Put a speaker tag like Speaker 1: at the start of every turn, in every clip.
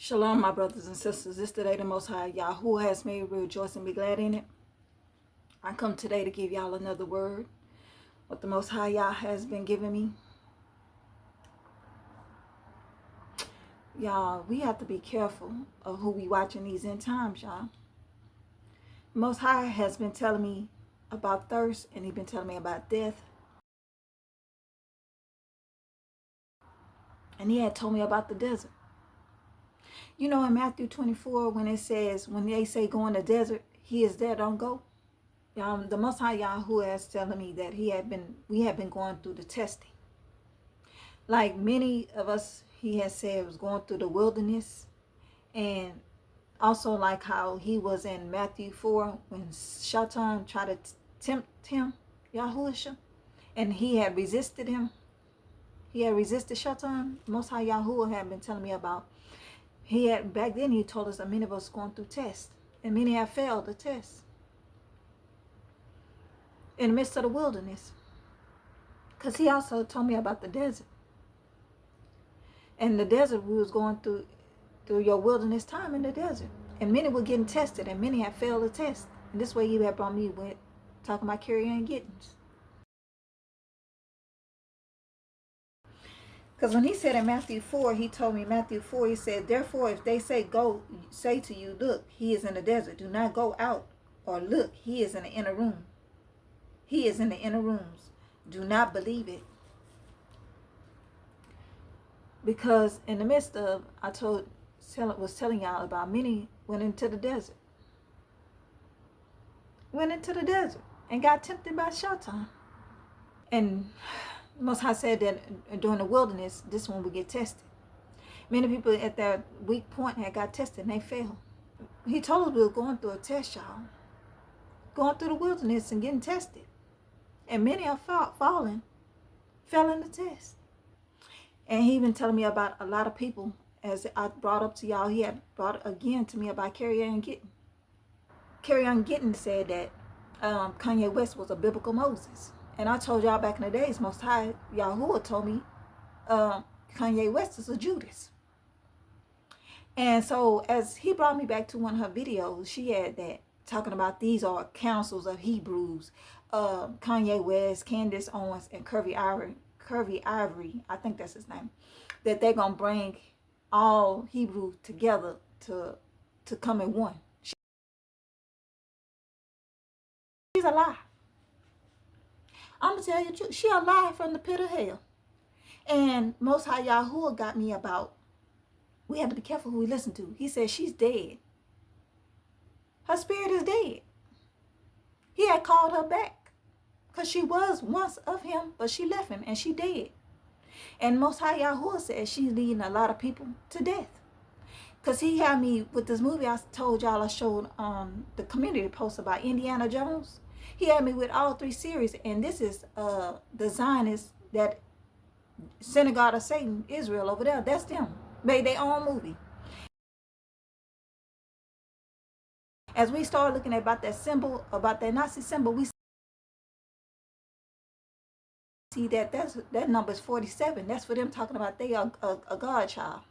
Speaker 1: Shalom, my brothers and sisters. This today the Most High Yahusha has made. We rejoice and be glad in it. I come today to give y'all another word. What the Most High Yah has been giving me. Y'all, we have to be careful of who we watching these end times, y'all. The Most High has been telling me about thirst, and He's been telling me about death. And He had told me about the desert. You know, in Matthew 24, when it says, when they say go in the desert, He is there, don't go. The Most High Yahweh has telling me that we have been going through the testing. Like many of us, He has said, was going through the wilderness. And also like how He was in Matthew 4 when Satan tried to tempt him, Yahusha, and He had resisted him. He had resisted Satan. Most High Yahweh had been telling me about. Back then He told us that many of us going through tests, and many have failed the test in the midst of the wilderness. Because He also told me about the desert. And the desert, we was going through your wilderness time in the desert. And many were getting tested, and many have failed the test. And this way He had brought me with talking about carrying gittings. Because when He said in Matthew 4, He told me, Matthew 4, He said, therefore, if they say go, say to you, look, He is in the desert. Do not go out, or look, He is in the inner room. He is in the inner rooms. Do not believe it. Because in the midst of, was telling y'all about many went into the desert. Went into the desert and got tempted by Satan. And Most High said that during the wilderness, this one would get tested. Many people at that weak point had got tested and they failed. He told us we were going through a test, y'all. Going through the wilderness and getting tested. And many are fell in the test. And He even telling me about a lot of people, as I brought up to y'all, He had brought again to me about Carry-On Gittin. Carry-On Gittin said that Kanye West was a biblical Moses. And I told y'all back in the days, Most High Yahuwah told me Kanye West is a Judas. And so as He brought me back to one of her videos, she had that talking about these are councils of Hebrews, Kanye West, Candace Owens, and Curvy Ivory, I think that's his name, that they're going to bring all Hebrews together to come in one. She's a lie. I'm going to tell you the truth. She a lie from the pit of hell. And Most High Yahuwah got me about, we have to be careful who we listen to. He said she's dead. Her spirit is dead. He had called her back because she was once of Him, but she left Him and she dead. And Most High Yahuwah said she's leading a lot of people to death. Because He had me with this movie I told y'all I showed on the community post about Indiana Jones. He had me with all 3 series. And this is the Zionists, that synagogue of Satan, Israel over there. That's them. Made their own movie. As we start looking at about that symbol, about that Nazi symbol, we see that number is 47. That's for them talking about they are a God child.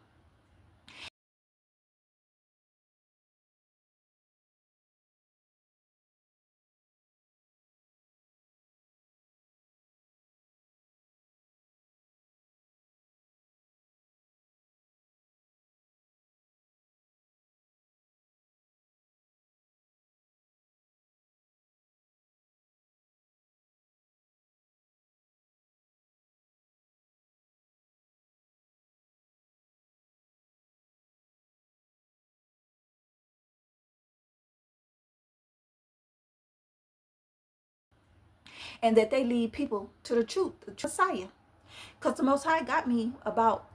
Speaker 1: And that they lead people to the truth, the Messiah. Because the Most High got me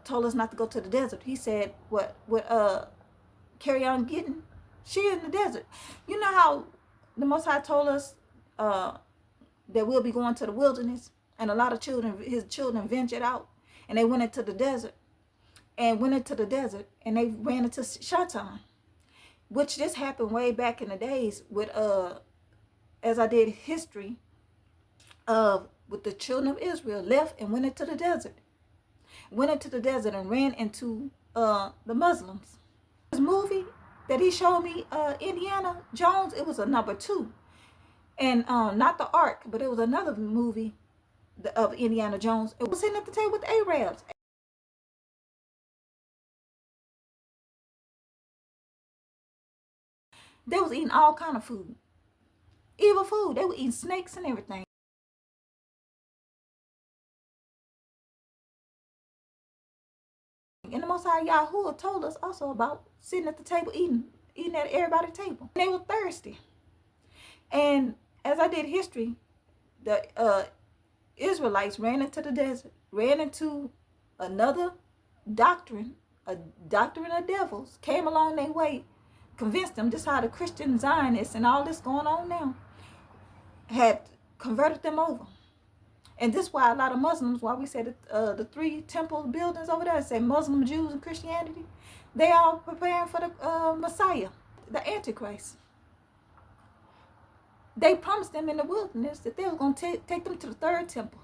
Speaker 1: told us not to go to the desert. He said, Carry-On Gittin? She in the desert. You know how the Most High told us that we'll be going to the wilderness, and a lot of His children ventured out, and they went into the desert, and they ran into Shaitan, which this happened way back in the days with as I did history of with the children of Israel left and went into the desert and ran into the Muslims. movie that he showed me, Indiana Jones, it was a number 2. And not the Ark, but it was another movie of Indiana Jones. It was sitting at the table with the Arabs. They was eating all kind of food. Evil food. They were eating snakes and everything. And the Most High Yahuwah told us also about sitting at the table eating at everybody's table. And they were thirsty. And as I did history, the Israelites ran into the desert, ran into another doctrine, a doctrine of devils, came along their way, convinced them. This is how the Christian Zionists and all this going on now had converted them over. And this is why a lot of Muslims, why we said the 3 temple buildings over there, say Muslim, Jews, and Christianity, they are preparing for the Messiah, the Antichrist. They promised them in the wilderness that they were going to take them to the 3rd temple.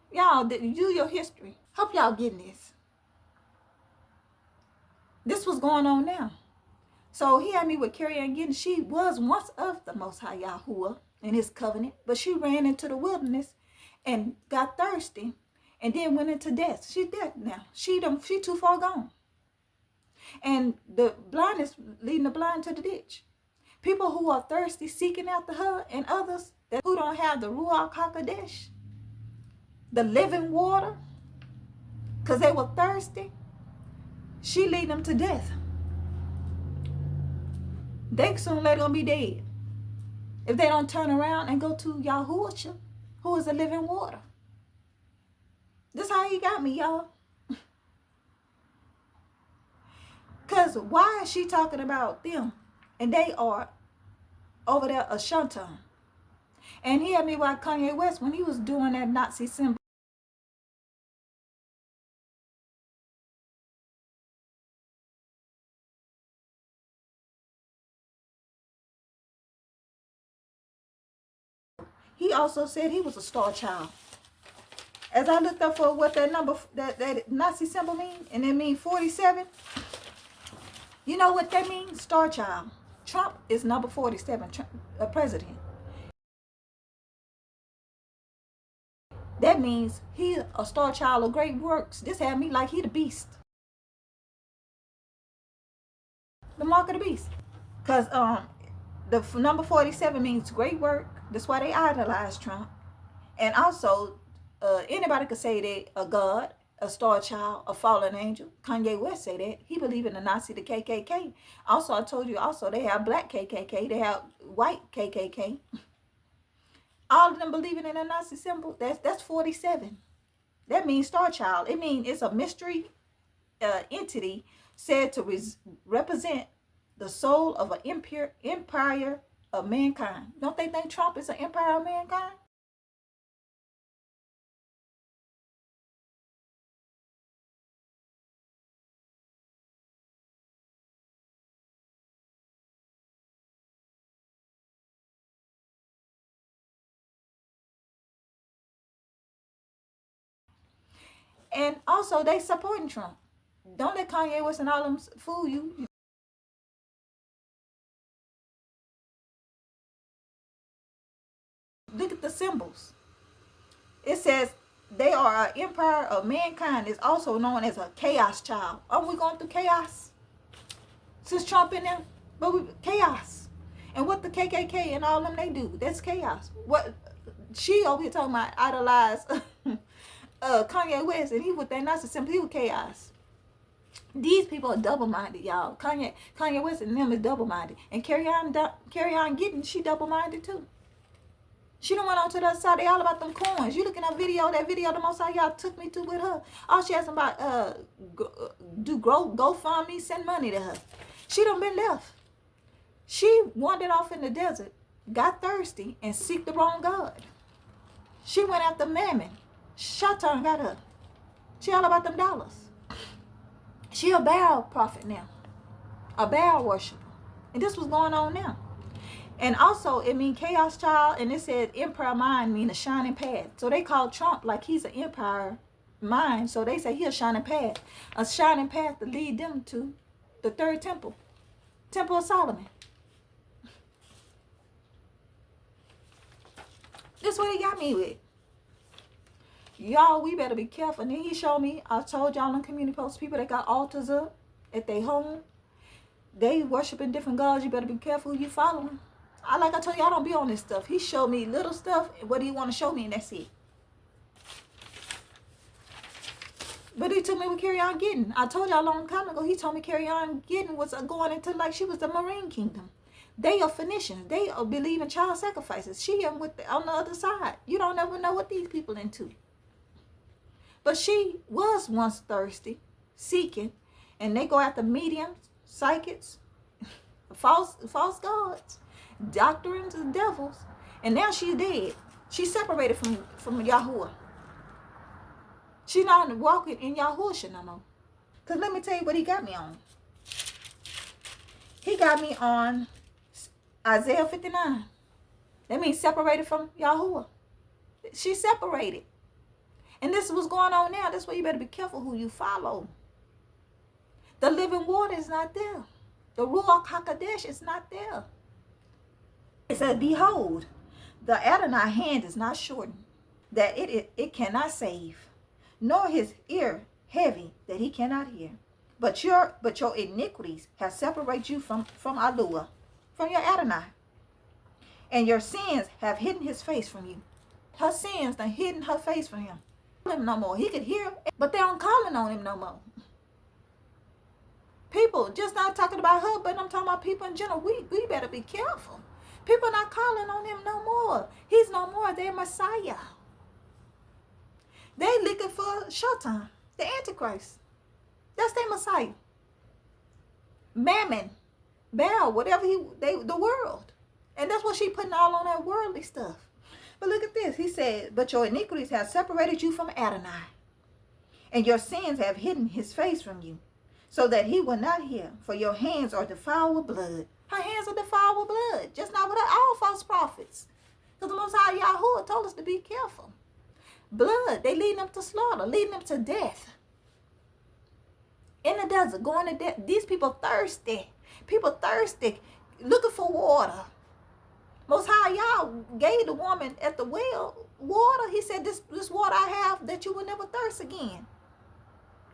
Speaker 1: Y'all, do your history. Hope y'all getting this. This was going on now. So he had me with Carrie Ann Giddens. She was once of the Most High Yahuwah in his covenant, but she ran into the wilderness and got thirsty and then went into death. She's dead now. She too far gone. And the blind is leading the blind to the ditch. People who are thirsty, seeking after her, and others who don't have the Ruach HaKodesh, the living water, because they were thirsty, she lead them to death. They soon later gonna be dead if they don't turn around and go to Yahusha, who is the living water. This how he got me, y'all. Because why is she talking about them? And they are over there a Shantan. And he had me with Kanye West when he was doing that Nazi symbol. He also said he was a star child. As I looked up for what that number, that Nazi symbol means, and it means 47. You know what that means? Star child. Trump is number 47, president. That means he a star child of great works. This had me like he the beast. The mark of the beast. Because the number 47 means great work. That's why they idolize Trump. And also, anybody could say they a god, a star child, a fallen angel. Kanye West say that. He believe in the Nazi, the KKK. Also, I told you also they have black KKK. They have white KKK. All of them believing in a Nazi symbol. That's 47. That means star child. It means it's a mystery entity said to represent the soul of an empire of mankind. Don't they think Trump is an empire of mankind? And also, they supporting Trump. Don't let Kanye West and all them fool you. Look at the symbols. It says they are an empire of mankind. Is also known as a chaos child. Are we going through chaos since Trump in there? But chaos. And what the KKK and all them they do, that's chaos. What she over here talking about idolize Kanye West, and he with that Nazi symbol, he was chaos. These people are double-minded, y'all. Kanye West and them is double-minded. And Carrie Ann Giddens, she double-minded too. She done went on to the other side. They all about them coins. You looking at that video the Most High y'all took me to with her. All she has about do GoFundMe, send money to her. She done been left. She wandered off in the desert, got thirsty, and seeked the wrong God. She went after Mammon. Shatan got her. She all about them dollars. She a Baal prophet now. A Baal worshiper. And this was going on now. And also, it means chaos child, and it said empire mind mean a shining path. So they call Trump like he's an empire mind. So they say he a shining path to lead them to the third temple, Temple of Solomon. This is what he got me with. Y'all, we better be careful. And then he showed me, I told y'all on community posts, people that got altars up at their home, they worshiping different gods. You better be careful who you following. Like I told you, I don't be on this stuff. He showed me little stuff. What do you want to show me? And that's it. But he told me with Carry On Getting. I told y'all a long time ago, he told me Carry On Getting was going into like she was the Marine Kingdom. They are Phoenicians. They are believe in child sacrifices. She am on the other side. You don't ever know what these people into. But she was once thirsty, seeking, and they go after mediums, psychics, false gods, doctrines of devils, and now she's dead. She's separated from Yahuwah. She's not walking in Yahusha no more. Because let me tell you what he got me on. He got me on Isaiah 59. That means separated from Yahuwah. She's separated. And this is what's going on now. That's why you better be careful who you follow. The living water is not there. The Ruach HaKodesh is not there. It said, behold, the Adonai hand is not shortened, that it cannot save, nor his ear heavy, that he cannot hear. But your iniquities have separated you from Alua, from your Adonai. And your sins have hidden his face from you. Her sins have hidden her face from him. Him no more. He could hear him, but they don't calling on him no more. People, just not talking about her, but I'm talking about people in general. We better be careful. People not calling on him no more. He's no more their Messiah. They looking for Shatan, the Antichrist. That's their Messiah. Mammon, Baal, whatever the world. And that's what she putting all on that worldly stuff. But look at this. He said, but your iniquities have separated you from Adonai, and your sins have hidden his face from you, so that he will not hear, for your hands are defiled with blood. Her hands are defiled with blood, just not with all false prophets. Because the Most High Yahuwah told us to be careful. Blood, they leading them to slaughter, leading them to death. In the desert, going to death. These people thirsty. People thirsty, looking for water. Most High Yah gave the woman at the well water. He said, this water I have, that you will never thirst again.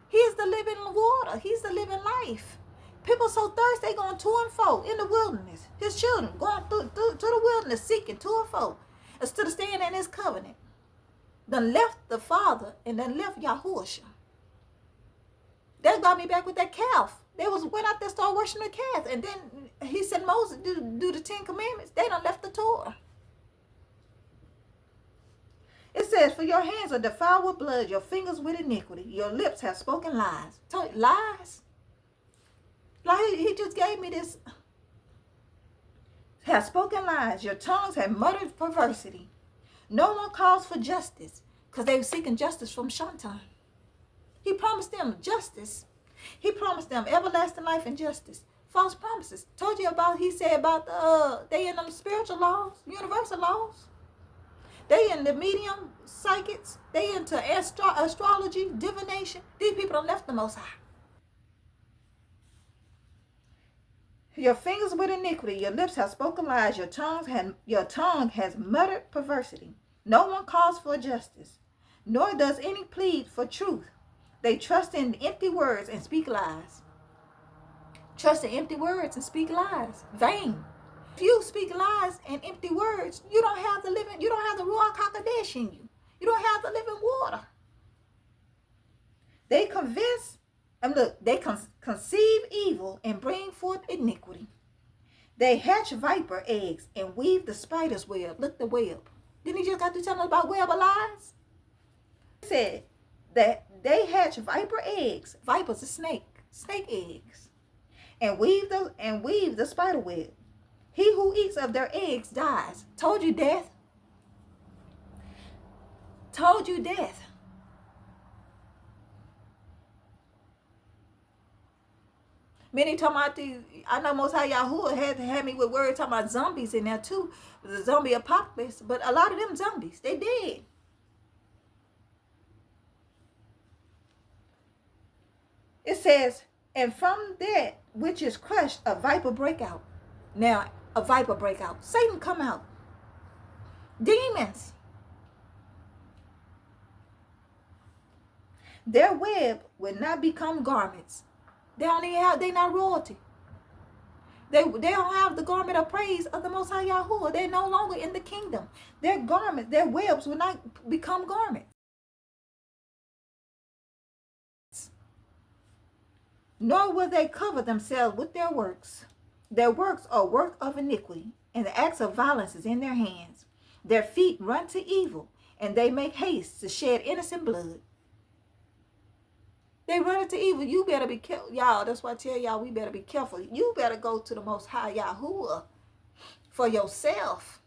Speaker 1: He is the living water. He's the living life. People so thirsty, they going to and fro in the wilderness. His children going through to the wilderness, seeking to and fro, instead of staying in his covenant. Then left the Father and then left Yahusha. That got me back with that calf. They went out there, started worshiping the calf. And then he said, Moses, do the 10 Commandments. They done left the Torah. It says, for your hands are defiled with blood, your fingers with iniquity. Your lips have spoken lies. Lies? Like he just gave me this. Have spoken lies. Your tongues have muttered perversity. No one calls for justice, because they were seeking justice from Shantan. He promised them justice. He promised them everlasting life and justice. False promises. Told you about, he said about they in them spiritual laws, universal laws. They in the medium, psychics. They into astrology, divination. These people don't left the Most High. Your fingers with iniquity, your lips have spoken lies, your tongue has muttered perversity. No one calls for justice, nor does any plead for truth. They trust in empty words and speak lies. Trust in empty words and speak lies. Vain. If you speak lies and empty words, you don't have the Ruach HaKodesh in you. You don't have the living water. They convince, and look, they conceive evil and bring forth iniquity. They hatch viper eggs and weave the spider's web. Look, the web. Didn't he just got to tell us about web of lies? He said that they hatch viper eggs. Vipers are snake eggs. And weave the spider web. He who eats of their eggs dies. Told you death. Told you death. Many talking about these, I know Most High Yahuwah had me with words talking about zombies in there too. The zombie apocalypse. But a lot of them zombies, they dead. It says, and from that which is crushed, a viper break out. Now, a viper break out. Satan come out. Demons. Their web will not become garments. They not royalty. They don't have the garment of praise of the Most High Yahuwah. They're no longer in the kingdom. Their garments, their webs will not become garments. Nor will they cover themselves with their works. Their works are work of iniquity, and the acts of violence is in their hands. Their feet run to evil, and they make haste to shed innocent blood. They run into evil. You better be careful. Y'all, that's why I tell y'all we better be careful. You better go to the Most High Yahuwah for yourself.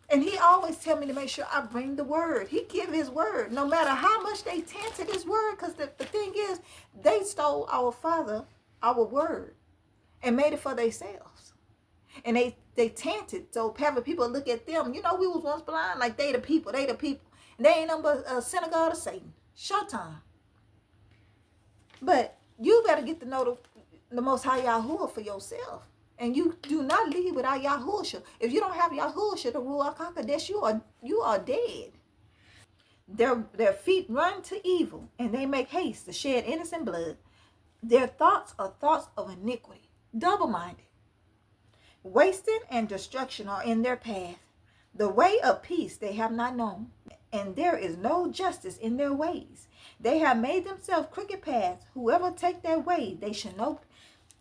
Speaker 1: And he always tell me to make sure I bring the word. He give his word. No matter how much they tainted his word, because the thing is, they stole our Father, our word, and made it for themselves. And they tainted. So having people look at them, we was once blind, like they the people. And they ain't nothing but a synagogue of Satan. Shaitan. But you better get to know the Most High Yahuwah for yourself. And you do not leave without Yahusha. If you don't have Yahusha, the Ruach HaKodesh, you are dead. Their feet run to evil, and they make haste to shed innocent blood. Their thoughts are thoughts of iniquity, double-minded. Wasting and destruction are in their path. The way of peace they have not known, and there is no justice in their ways. They have made themselves crooked paths. Whoever take that way, they shall know.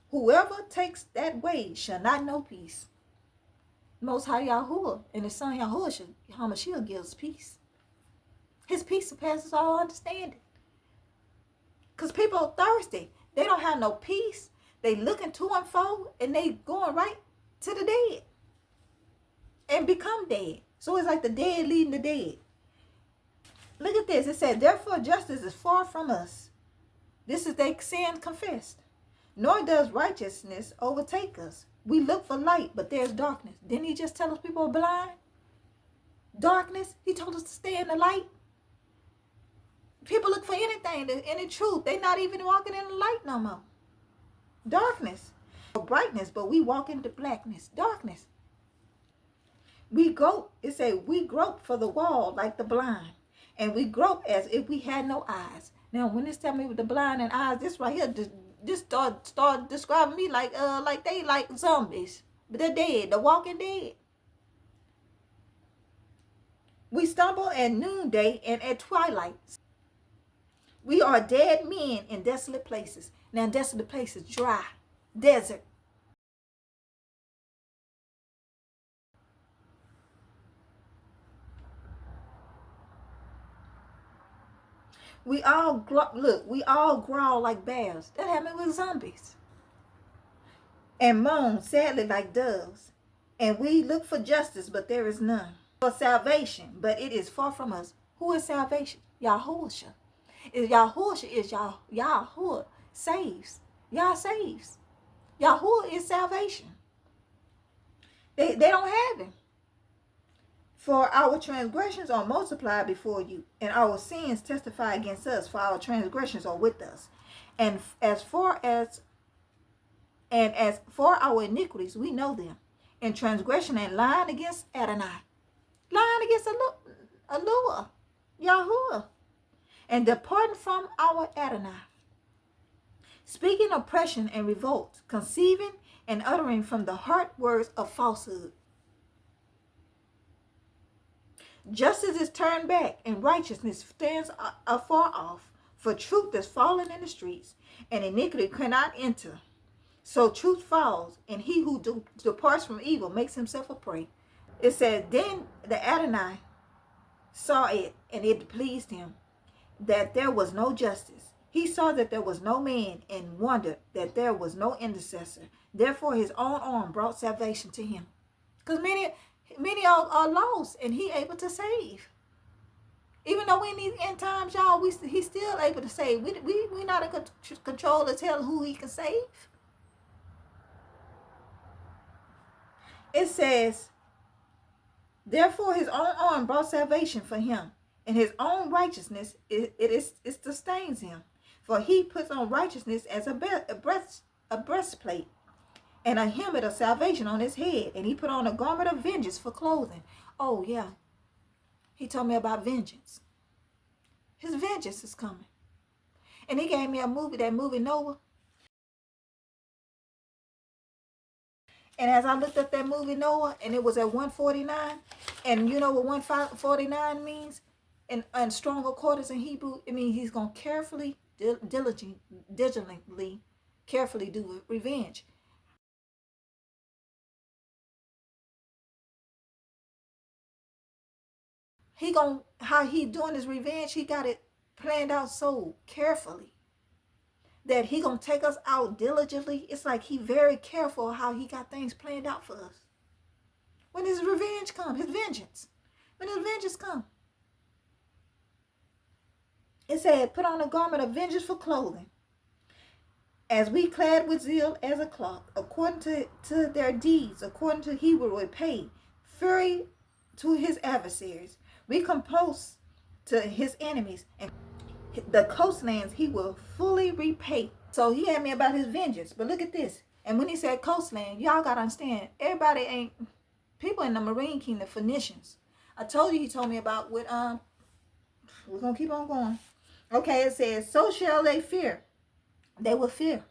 Speaker 1: Whoever takes that way shall not know peace. Most High Yahuwah and his son Yahusha, Hamashiach, gives peace. His peace surpasses all understanding. Because people are thirsty. They don't have no peace. They looking to and fro, and they going right to the dead. And become dead. So it's like the dead leading the dead. Look at this. It said, therefore justice is far from us. This is their sin confessed. Nor does righteousness overtake us. We look for light, but there's darkness. Didn't he just tell us people are blind? Darkness. He told us to stay in the light. People look for anything, any truth. They're not even walking in the light no more. Darkness. Brightness, but we walk into blackness. Darkness. We grope, it says, we grope for the wall like the blind. And we grope as if we had no eyes. Now, when it's telling me with the blind and eyes, this right here just start describing me like they like zombies. But they're dead. The walking dead. We stumble at noonday and at twilight. We are dead men in desolate places. Now, desolate places, dry, desert. We all growl like bears. That happened with zombies. And moan sadly like doves. And we look for justice, but there is none. For salvation, but it is far from us. Who is salvation? Yahusha. Yahusha is Yahuwah saves. Yah saves. Yahuwah is salvation. They don't have him. For our transgressions are multiplied before you, and our sins testify against us, for our transgressions are with us. And as for our iniquities, we know them. And transgression and lying against Adonai. Lying against Eloah, Yahuwah. And departing from our Adonai. Speaking oppression and revolt, conceiving and uttering from the heart words of falsehood. Justice is turned back, and righteousness stands afar off. For truth is fallen in the streets, and iniquity cannot enter. So truth falls, and he who departs from evil makes himself a prey. It says, then the Adonai saw it, and it pleased him, that there was no justice. He saw that there was no man, and wondered that there was no intercessor. Therefore his own arm brought salvation to him. Because many are lost, and he able to save. Even though we need end times, y'all, he's still able to save. We not in control to tell who he can save. It says, therefore his own arm brought salvation for him, and his own righteousness it sustains him. For he puts on righteousness as a breastplate, and a helmet of salvation on his head, and he put on a garment of vengeance for clothing. Oh yeah, he told me about vengeance. His vengeance is coming. And he gave me that movie Noah. And as I looked up that movie Noah, and it was at 149, and you know what 149 means? And strong accordance in Hebrew, it means he's going to diligently, carefully do revenge. How he doing his revenge, he got it planned out so carefully that he gonna take us out diligently. It's like he very careful how he got things planned out for us. When his revenge come, his vengeance. When his vengeance come. It said, put on a garment of vengeance for clothing, as we clad with zeal as a cloth, according to their deeds, according to he will repay fury to his adversaries, recompense to his enemies, and the coastlands he will fully repay. So he had me about his vengeance. But look at this. And when he said coastland, y'all got to understand, everybody ain't, people in the Marine Kingdom, Phoenicians. I told you he told me about with, we're going to keep on going. Okay, it says, so shall they fear. They will fear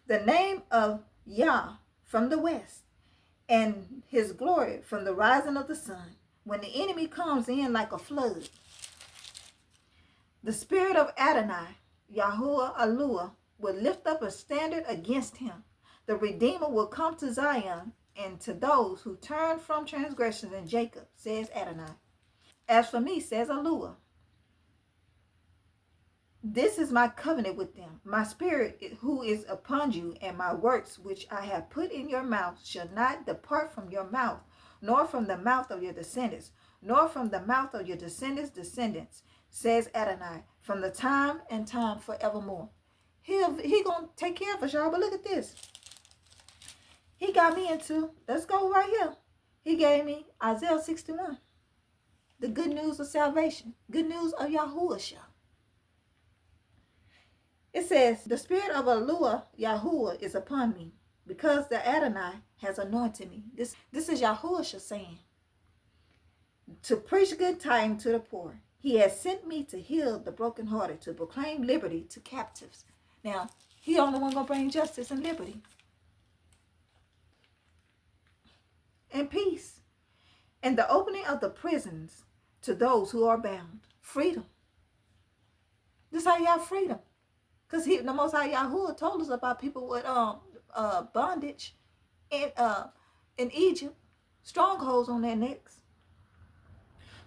Speaker 1: the name of Yah from the west, and his glory from the rising of the sun, when the enemy comes in like a flood. The spirit of Adonai, Yahuwah Alua, will lift up a standard against him. The Redeemer will come to Zion, and to those who turn from transgressions in Jacob, says Adonai. As for me, says Alua, this is my covenant with them. My spirit who is upon you, and my works which I have put in your mouth shall not depart from your mouth, nor from the mouth of your descendants, nor from the mouth of your descendants, says Adonai, from the time and time forevermore. He gonna take care of us, y'all. But look at this. He got me into, let's go right here. He gave me Isaiah 61. The good news of salvation. Good news of Yahusha. It says, the spirit of Alua, Yahuwah, is upon me, because the Adonai has anointed me. This is Yahusha saying, to preach good tidings to the poor. He has sent me to heal the brokenhearted, to proclaim liberty to captives. Now, he the only one going to bring justice and liberty. And peace. And the opening of the prisons to those who are bound. Freedom. This is how you have freedom. Because the Most High Yahuwah told us about people with bondage in Egypt, strongholds on their necks,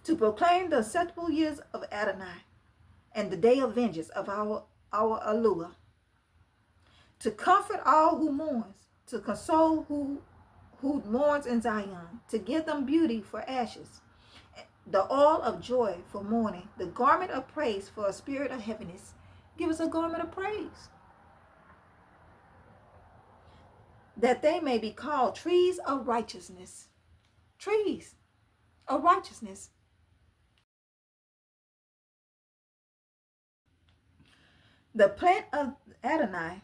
Speaker 1: to proclaim the acceptable years of Adonai and the day of vengeance of our Alua, to comfort all who mourns, to console who mourns in Zion, to give them beauty for ashes, the oil of joy for mourning, the garment of praise for a spirit of heaviness. Give us a garment of praise, that they may be called trees of righteousness. Trees of righteousness. The plant of Adonai,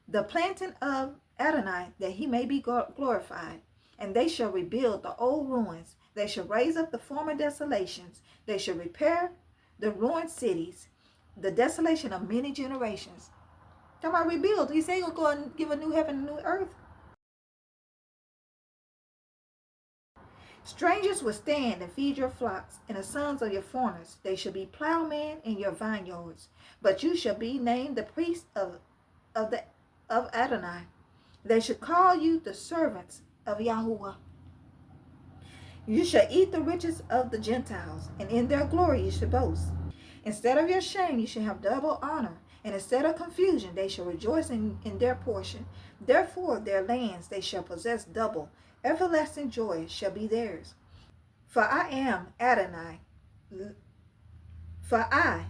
Speaker 1: the planting of Adonai, that he may be glorified. And they shall rebuild the old ruins. They shall raise up the former desolations. They shall repair the ruined cities, the desolation of many generations. Talking about rebuild. He said he'll go and give a new heaven and new earth. Strangers will stand and feed your flocks, and the sons of your foreigners. They shall be plowmen in your vineyards. But you shall be named the priests of Adonai. They shall call you the servants of Yahuwah. You shall eat the riches of the Gentiles, and in their glory you shall boast. Instead of your shame, you shall have double honor, and instead of confusion, they shall rejoice in their portion. Therefore, their lands they shall possess double. Everlasting joy shall be theirs. For I am Adonai. For I,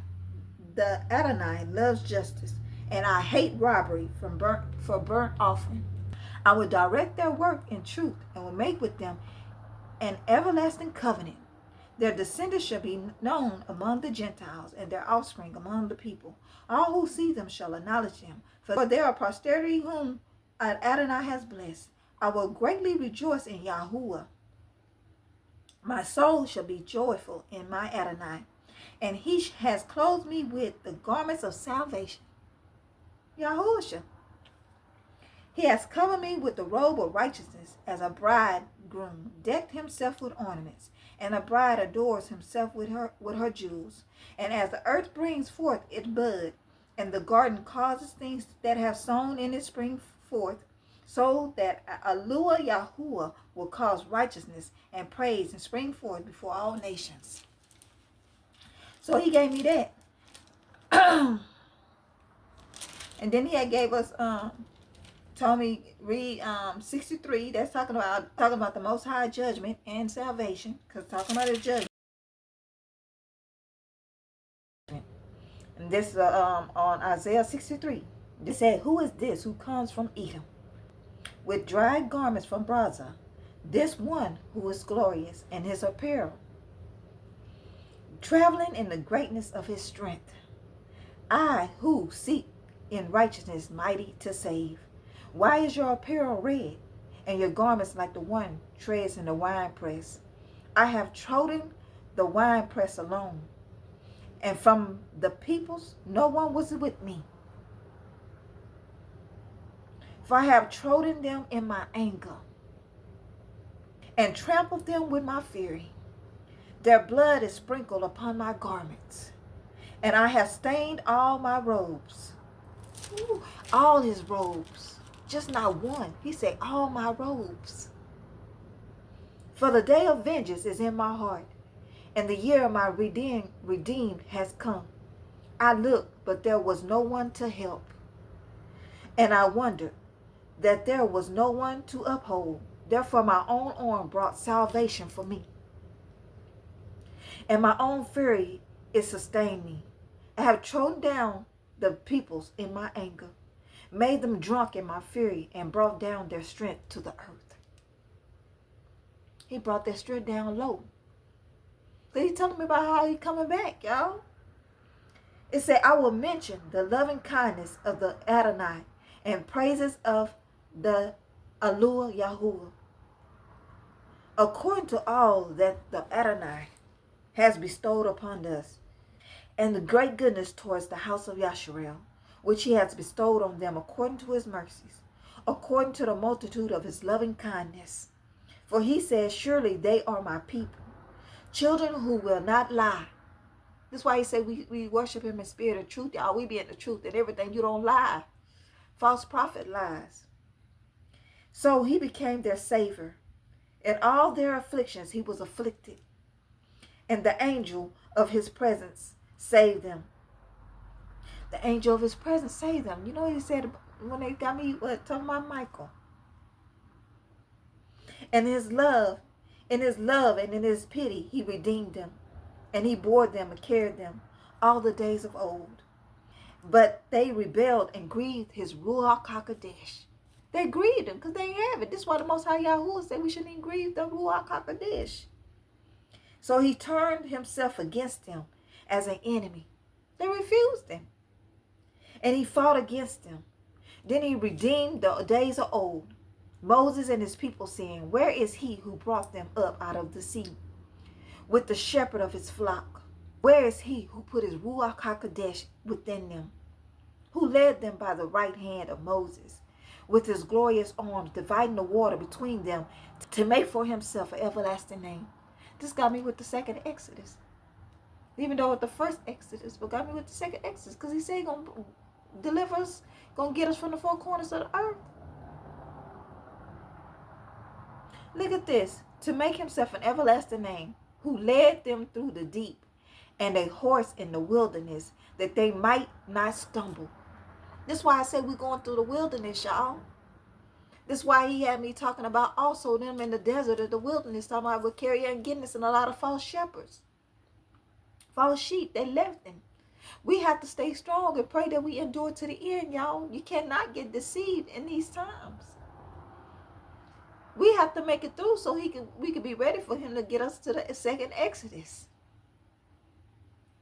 Speaker 1: the Adonai, loves justice, and I hate robbery for burnt offering. I will direct their work in truth, and will make with them an everlasting covenant. Their descendants shall be known among the Gentiles, and their offspring among the people. All who see them shall acknowledge them, for they are posterity whom Adonai has blessed. I will greatly rejoice in Yahuwah. My soul shall be joyful in my Adonai, and he has clothed me with the garments of salvation. Yahusha. He has covered me with the robe of righteousness, as a bridegroom decked himself with ornaments, and a bride adorns himself with her jewels. And as the earth brings forth its bud, and the garden causes things that have sown in it spring forth, so that Alua Yahuwah will cause righteousness and praise and spring forth before all nations. So he gave me that. And then he had gave us told me read 63. That's talking about the Most High judgment and salvation, because talking about his judgment. And this on Isaiah 63. They said, "Who is this who comes from Edom with dried garments from Brazza? This one who is glorious in his apparel, traveling in the greatness of his strength. I who seek in righteousness mighty to save. Why is your apparel red, and your garments like the one treads in the winepress? I have trodden the winepress alone, and from the peoples no one was with me. For I have trodden them in my anger, and trampled them with my fury. Their blood is sprinkled upon my garments, and I have stained all my robes." Ooh, all his robes. Just not one. He said, all my robes. "For the day of vengeance is in my heart, and the year of my redeemed has come. I looked, but there was no one to help. And I wondered that there was no one to uphold. Therefore my own arm brought salvation for me, and my own fury it sustained me. I have trodden down the peoples in my anger, made them drunk in my fury, and brought down their strength to the earth." He brought their strength down low. So he's telling me about how he's coming back, y'all. It said, "I will mention the loving kindness of the Adonai and praises of the Alua Yahuwah, according to all that the Adonai has bestowed upon us, and the great goodness towards the house of Yasharel, which he has bestowed on them according to his mercies, according to the multitude of his loving kindness. For he says, surely they are my people, children who will not lie." That's why he said we worship him in spirit and truth, y'all. We be in the truth and everything. You don't lie. False prophet lies. "So he became their savior. In all their afflictions he was afflicted, and the angel of his presence saved them." The angel of his presence saved them. You know what he said when they got me talking about Michael? And in his love and in his pity he redeemed them, and he bore them and carried them all the days of old. But they rebelled and grieved his Ruach HaKodesh. They grieved him because they ain't have it. This is why the Most High Yahuwah said we shouldn't even grieve the Ruach HaKodesh. So he turned himself against them as an enemy. They refused him, and he fought against them. Then he redeemed the days of old, Moses and his people, saying, "Where is he who brought them up out of the sea with the shepherd of his flock? Where is he who put his Ruach HaKodesh within them, who led them by the right hand of Moses, with his glorious arms, dividing the water between them, to make for himself an everlasting name?" This got me with the second Exodus. Even though with the first Exodus, but got me with the second Exodus, because he said he's going to deliver us, going to get us from the four corners of the earth. Look at this. "To make himself an everlasting name, who led them through the deep, and a horse in the wilderness, that they might not stumble." This is why I said we're going through the wilderness, y'all. This is why he had me talking about also them in the desert or the wilderness, talking about with carry and giddiness and a lot of false shepherds. False sheep, they left him. We have to stay strong and pray that we endure to the end, y'all. You cannot get deceived in these times. We have to make it through so we can be ready for him to get us to the second Exodus.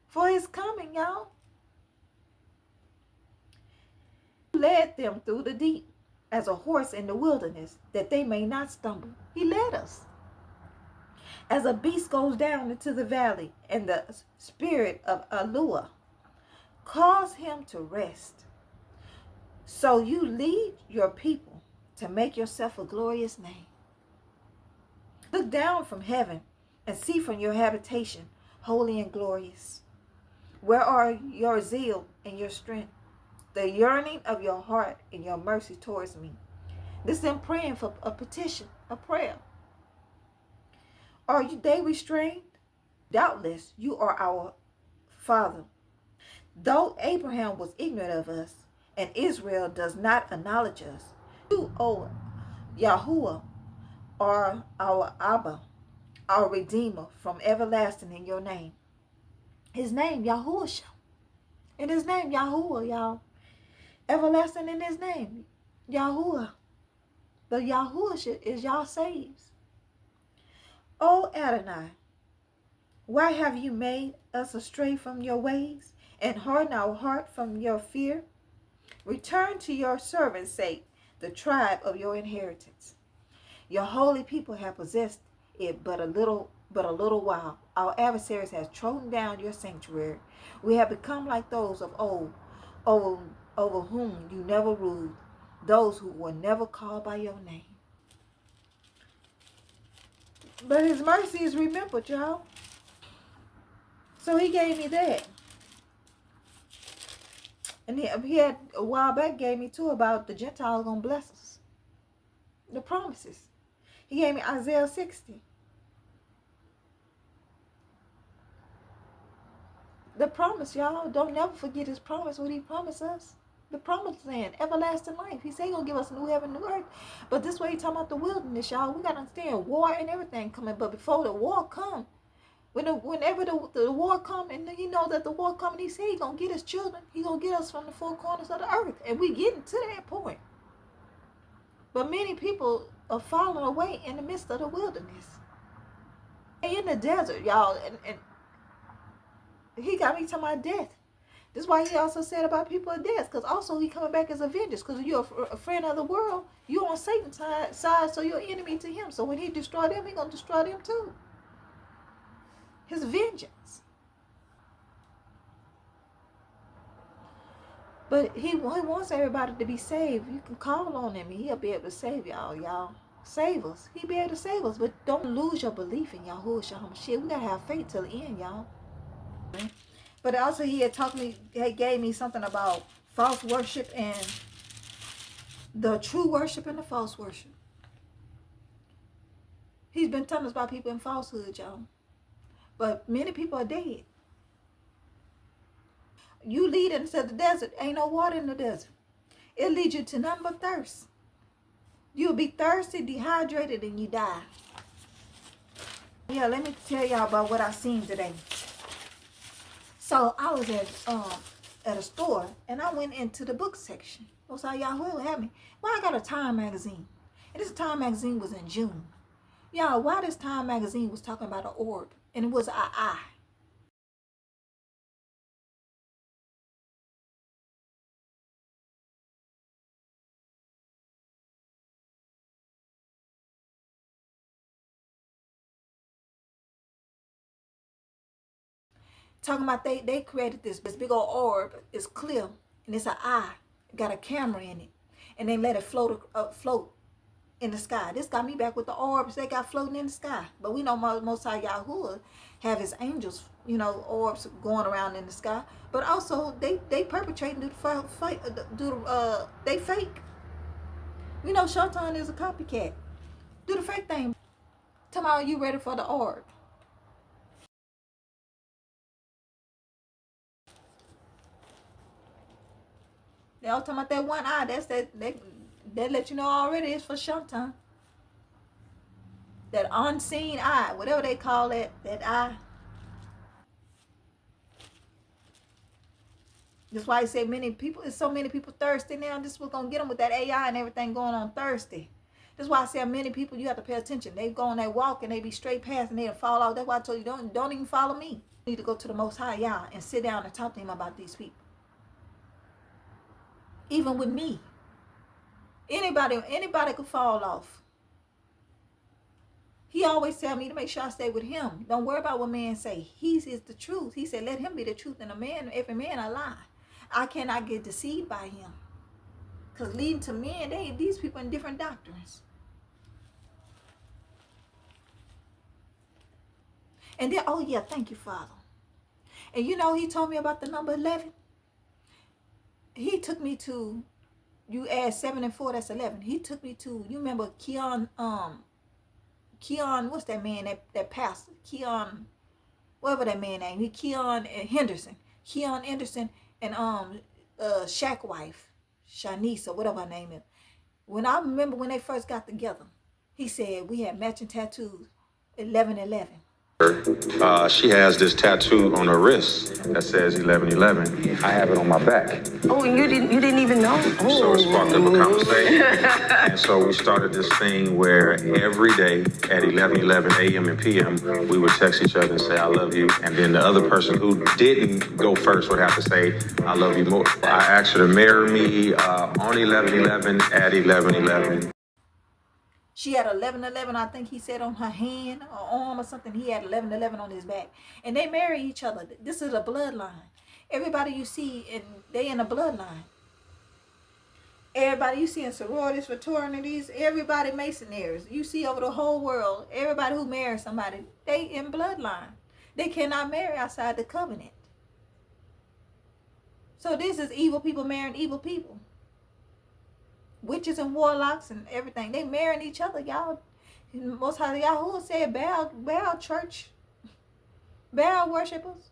Speaker 1: For his coming, y'all. Led them through the deep as a horse in the wilderness, that they may not stumble. He led us. As a beast goes down into the valley, and the spirit of Alua cause him to rest. So you lead your people to make yourself a glorious name. Look down from heaven and see from your habitation, holy and glorious. Where are your zeal and your strength, the yearning of your heart and your mercy towards me? This is them praying for a petition, a prayer. Are they restrained? Doubtless you are our Father. Though Abraham was ignorant of us, and Israel does not acknowledge us, you, O Yahuwah, are our Abba, our Redeemer from everlasting in your name. His name, Yahusha. In his name, Yahuwah, y'all. Everlasting in his name, Yahuwah. The Yahusha is y'all saves. O Adonai, why have you made us astray from your ways and harden our heart from your fear? Return to your servant's sake, the tribe of your inheritance. Your holy people have possessed it but a little while. Our adversaries have trodden down your sanctuary. We have become like those of old, over whom you never ruled, those who were never called by your name. But his mercy is remembered, y'all. So he gave me that. And he had a while back gave me too about the Gentiles gonna bless us. The promises. He gave me Isaiah 60. The promise, y'all. Don't never forget his promise, what he promised us. The promised land, everlasting life. He said he's gonna give us new heaven, new earth. But this way he talking about the wilderness, y'all. We gotta understand war and everything coming. But before the war come, whenever the war come, and you know that the war coming, he said he gonna get his children. He gonna get us from the four corners of the earth. And we getting to that point. But many people are falling away in the midst of the wilderness. And in the desert, y'all. And he got me to my death. This is why he also said about people of death. Because also he coming back as a vengeance. Because you're a friend of the world. You're on Satan's side, so you're enemy to him. So when he destroy them, he going to destroy them too. His vengeance. But he wants everybody to be saved. You can call on him and he'll be able to save y'all. Save us. He'll be able to save us. But don't lose your belief in Yahusha HaMashiach. We got to have faith till the end, y'all. But also he gave me something about false worship and the true worship and the false worship. He's been telling us about people in falsehood, y'all. But many people are dead. You lead into the desert. Ain't no water in the desert. It leads you to nothing but thirst. You'll be thirsty, dehydrated, and you die. Yeah, let me tell y'all about what I seen today. So I was at a store, and I went into the book section. That's how y'all had me. Well, I got a Time magazine. And this Time magazine was in June. Y'all, why this Time magazine was talking about an orb, and it was an eye. Talking about they created this big old orb. It's clear, and it's an eye. It got a camera in it, and they let it float in the sky. This got me back with the orbs they got floating in the sky. But we know Most High Yahuwah have his angels, orbs going around in the sky. But also they perpetrating they fake. Showtime is a copycat. Do the fake thing. Tomorrow you ready for the orb. They all talking about that one eye. That's that let you know already it's for Showtime. That unseen eye, whatever they call it, that eye. That's why I say it's so many people thirsty now. This was gonna get them with that AI and everything going on thirsty. That's why I say many people, you have to pay attention. They go on that walk and they be straight past and they'll fall off. That's why I told you, don't even follow me. You need to go to the Most High Yah and sit down and talk to him about these people. Even with me. Anybody could fall off. He always tell me to make sure I stay with him. Don't worry about what man say. He is the truth. He said, let him be the truth, and every man a lie. I cannot get deceived by him. Because leading to men, these people in different doctrines. And then, oh yeah, thank you, Father. And you know, he told me about the number 11. He took me to, you add 7 and 4, that's 11. He took me to, you remember Keon, what's that man, that pastor? Keon, whatever that man name. Keon Henderson. Keon Henderson and Shaq wife, Shanice, or whatever her name is. I remember when they first got together, he said we had matching tattoos, 11-11.
Speaker 2: She has this tattoo on her wrist that says 1111. I have it on my back.
Speaker 3: Oh, and you didn't even know? Oh.
Speaker 2: So it sparked up a conversation. And so we started this thing where every day at 11:11 a.m. and p.m. we would text each other and say, I love you. And then the other person who didn't go first would have to say, I love you more. I asked her to marry me on 11:11 at 11:11.
Speaker 1: She had 11-11, I think he said, on her hand or arm or something. He had 11-11 on his back. And they marry each other. This is a bloodline. Everybody you see, they in a bloodline. Everybody you see in sororities, fraternities, everybody Masonaries. You see over the whole world, everybody who marries somebody, they in bloodline. They cannot marry outside the covenant. So this is evil people marrying evil people. Witches and warlocks and everything. They marrying each other, y'all. Most High Yahusha said Baal church. Baal worshippers.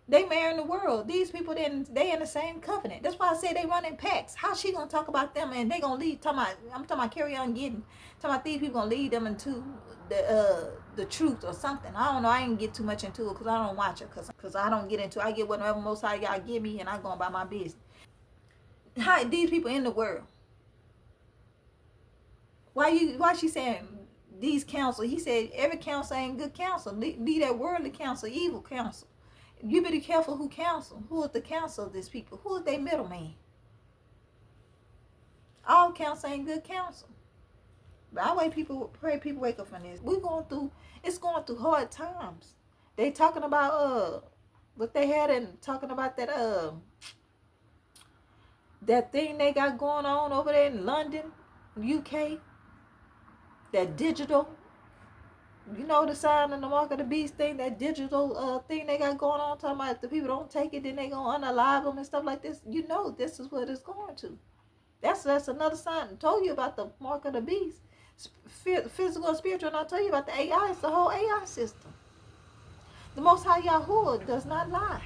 Speaker 1: They marrying the world. These people, they in the same covenant. That's why I say they run in packs. How she gonna talk about them and they gonna lead? I'm talking about carry on getting. Talking about these people gonna lead them into the truth or something. I don't know. I ain't get too much into it because I don't watch it. Because I don't get into it. I get whatever Most High Yah give me and I go about my business. How these people in the world? Why she saying these counsel? He said every counsel ain't good counsel. Leave that worldly counsel, evil counsel. You better be careful who counsel. Who is the counsel of these people? Who is their middleman? All counsel ain't good counsel. But I pray people wake up from this. It's going through hard times. They talking about what they had and talking about that thing they got going on over there in London, UK, that digital, you know, the sign and the mark of the beast thing, that digital thing they got going on, talking about if the people don't take it, then they gonna unalive them and stuff like this. You know, this is what it's going to. That's another sign. I told you about the mark of the beast, physical and spiritual, and I told you about the AI. It's the whole AI system. The Most High Yahusha does not lie.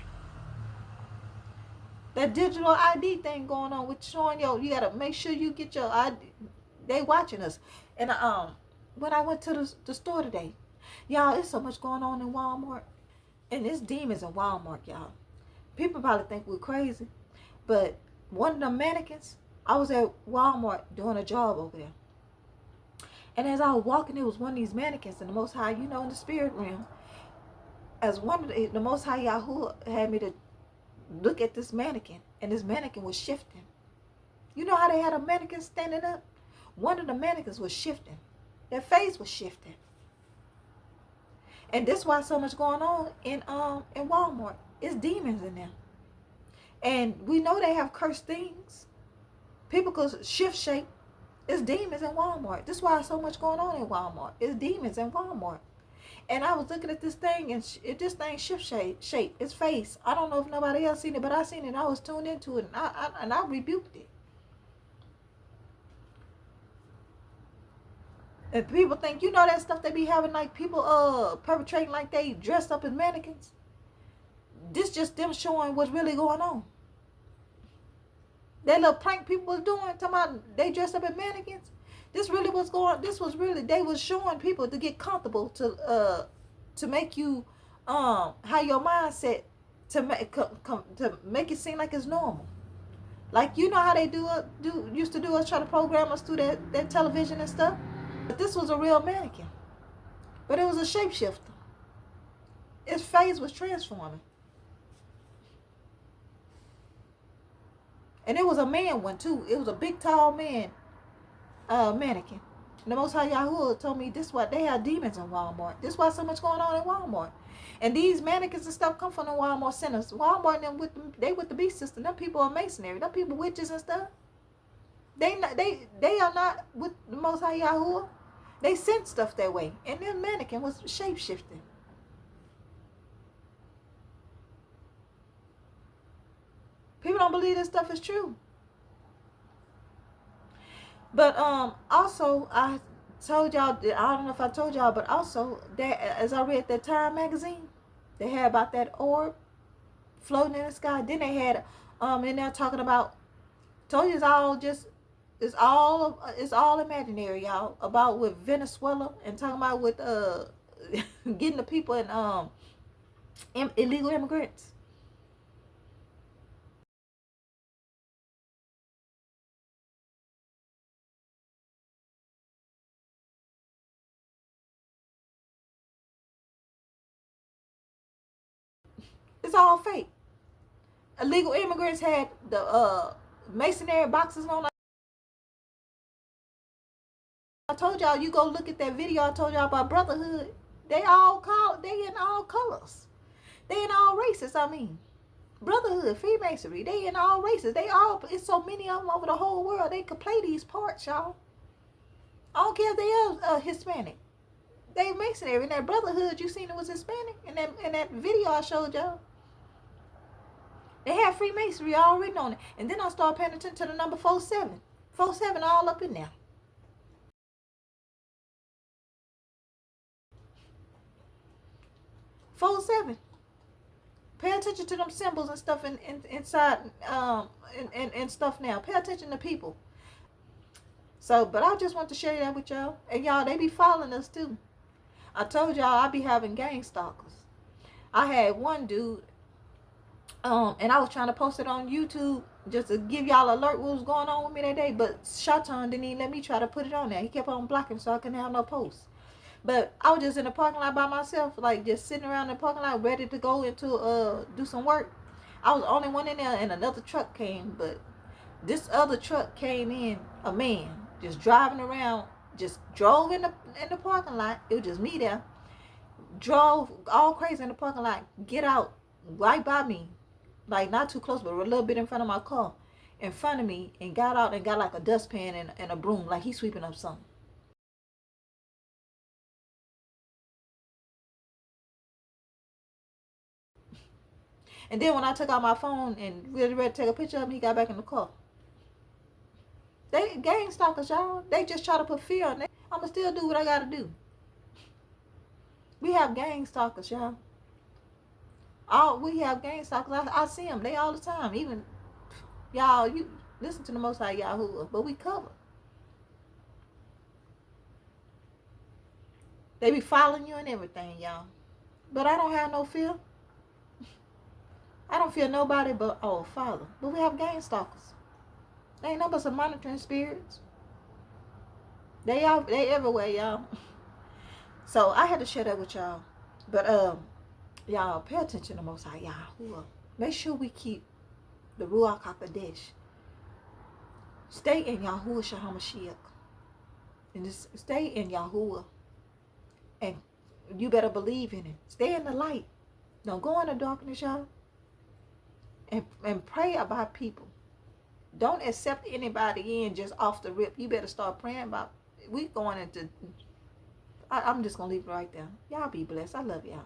Speaker 1: That digital ID thing going on with showing you gotta make sure you get your ID. They watching us. And when I went to the store today, y'all, it's so much going on in Walmart. And it's demons in Walmart, y'all. People probably think we're crazy. But one of the mannequins, I was at Walmart doing a job over there. And as I was walking, it was one of these mannequins in the Most High, in the spirit realm. As one of the Most High Yahusha had me to look at this mannequin, and this mannequin was shifting. You know how they had a mannequin standing up? One of the mannequins was shifting. Their face was shifting. And that's why so much going on in Walmart. It's demons in there. And we know they have cursed things. People could shift shape. It's demons in Walmart. That's why so much going on in Walmart. It's demons in Walmart. And I was looking at this thing, and this thing shift shape, its face. I don't know if nobody else seen it, but I seen it, and I was tuned into it, and I rebuked it. And people think, that stuff they be having, like people perpetrating like they dressed up as mannequins. This just them showing what's really going on. That little prank people was doing, talking about they dressed up as mannequins. This really was they was showing people to get comfortable to make you how your mindset to make it seem like it's normal. Like, you know how they used to do us, try to program us through that television and stuff. But this was a real mannequin. But it was a shapeshifter. Its face was transforming. And it was a man one too. It was a big tall man mannequin. And the Most High Yahusha told me this why they have demons in Walmart. This why so much going on in Walmart. And these mannequins and stuff come from the Walmart centers. Walmart and them with the beast system. Them people are masonry. Them people witches and stuff. They are not with the Most High Yahusha. They sent stuff that way. And then mannequin was shape shifting. People don't believe this stuff is true. But also I told y'all, I don't know if I told y'all, but also that as I read that Time magazine, they had about that orb floating in the sky. Then they had in there talking about, told you it's all imaginary, y'all, about with Venezuela and talking about with getting the people in illegal immigrants. It's all fake. Illegal immigrants had the masonry boxes on. I told y'all, you go look at that video I told y'all about brotherhood. They in all colors. They in all races, I mean. Brotherhood, Freemasonry, they in all races. It's so many of them over the whole world. They could play these parts, y'all. I don't care if they are Hispanic. They Masonry. In that brotherhood, you seen it was Hispanic? In that video I showed y'all. They had Freemasonry all written on it. And then I started paying attention to the number 47. 47 all up in there. Four seven. Pay attention to them symbols and stuff inside and stuff now. Pay attention to people. So, but I just want to share that with y'all. And y'all, they be following us too. I told y'all I be having gang stalkers. I had one dude, and I was trying to post it on YouTube just to give y'all alert what was going on with me that day. But Shatan didn't even let me try to put it on there. He kept on blocking, so I couldn't have no posts. But I was just in the parking lot by myself, like just sitting around in the parking lot ready to go into do some work. I was the only one in there, and another truck came. But this other truck came in, a man just driving around, just drove in the parking lot. It was just me there. Drove all crazy in the parking lot. Get out right by me, like not too close, but a little bit in front of my car, in front of me, and got out and got like a dustpan and a broom, like he's sweeping up something. And then when I took out my phone and really ready to take a picture of him, he got back in the car. They gang stalkers, y'all. They just try to put fear on it. I'ma still do what I gotta do. We have gang stalkers, y'all. We have gang stalkers. I see them. They all the time. Even y'all, you listen to the Most High Yahusha, but we cover. They be following you and everything, y'all. But I don't have no fear. I don't fear nobody but Father. But we have gang stalkers. They ain't no but some monitoring spirits. They everywhere, y'all. So I had to share that with y'all. But y'all pay attention to Most High Yahusha. Make sure we keep the Ruach HaKodesh. Stay in Yahusha HaMashiach. And just stay in Yahuwah. And you better believe in it. Stay in the light. Don't go in the darkness, y'all. And pray about people. Don't accept anybody in just off the rip. You better start praying about. We going into. I'm just gonna leave it right there. Y'all be blessed. I love y'all.